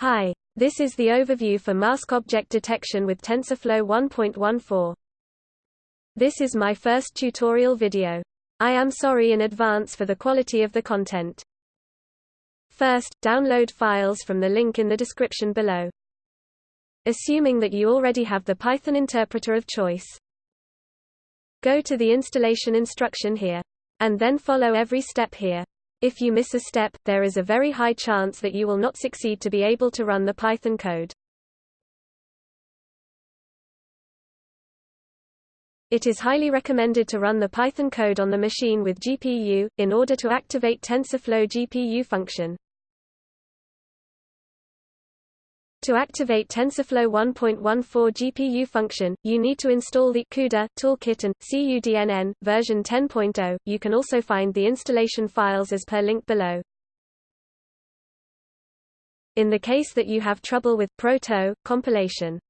Hi, this is the overview for mask object detection with TensorFlow 1.14. This is my first tutorial video. I am sorry in advance for the quality of the content. First, download files from the link in the description below. Assuming that you already have the Python interpreter of choice, go to the installation instruction here. And then follow every step here. If you miss a step, there is a very high chance that you will not succeed to be able to run the Python code. It is highly recommended to run the Python code on the machine with GPU, in order to activate TensorFlow GPU function. To activate TensorFlow 1.14 GPU function, you need to install the CUDA toolkit and cuDNN version 10.0. You can also find the installation files as per link below. In the case that you have trouble with proto compilation,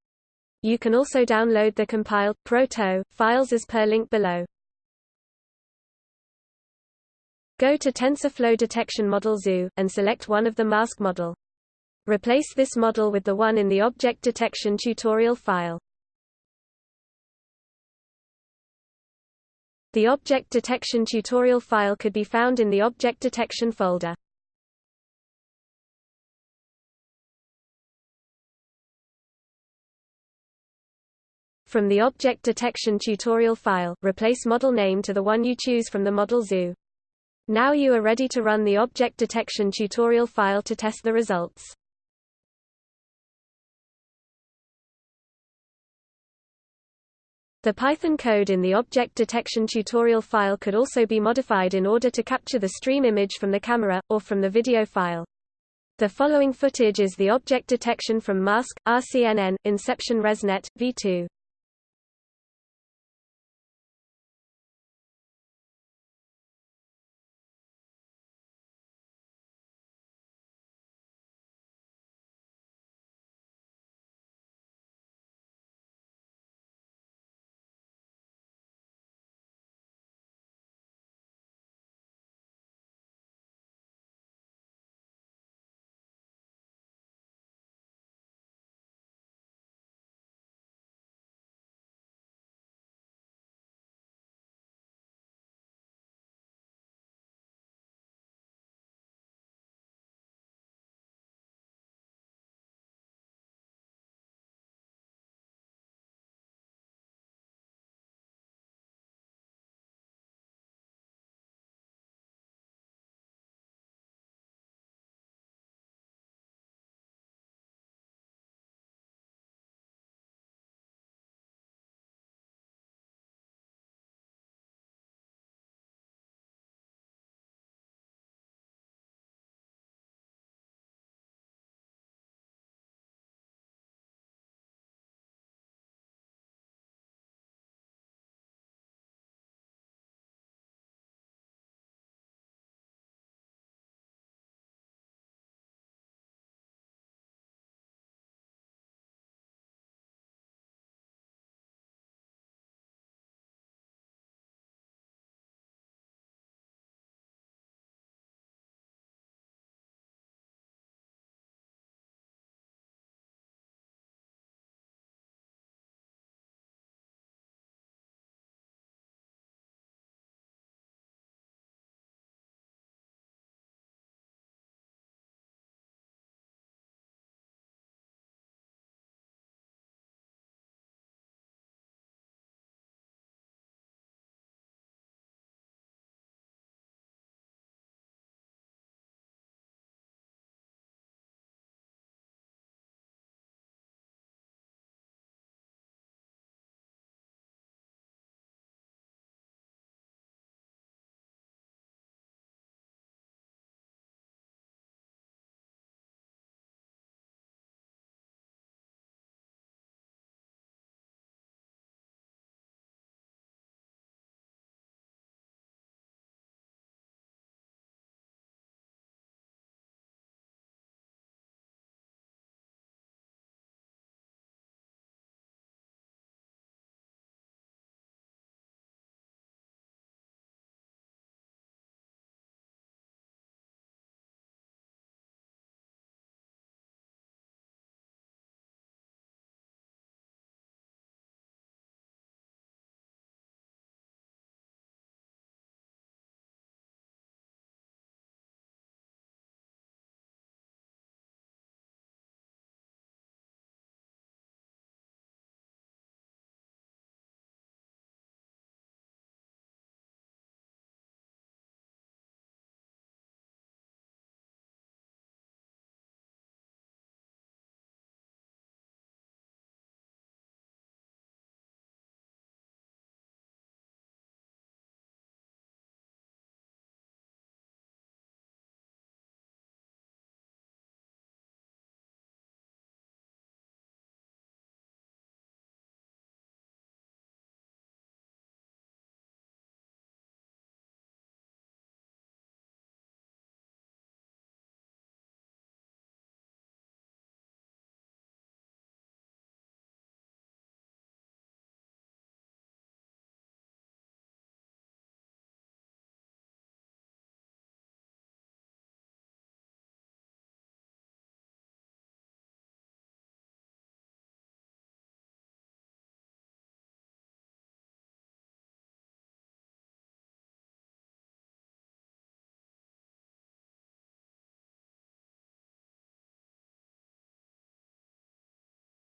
you can also download the compiled proto files as per link below. Go to TensorFlow Detection Model ZOO and select one of the mask model. Replace this model with the one in the object detection tutorial file. The object detection tutorial file could be found in the object detection folder. From the object detection tutorial file, replace model name to the one you choose from the model ZOO. Now you are ready to run the object detection tutorial file to test the results. The Python code in the object detection tutorial file could also be modified in order to capture the stream image from the camera, or from the video file. The following footage is the object detection from mask, RCNN, Inception ResNet, v2.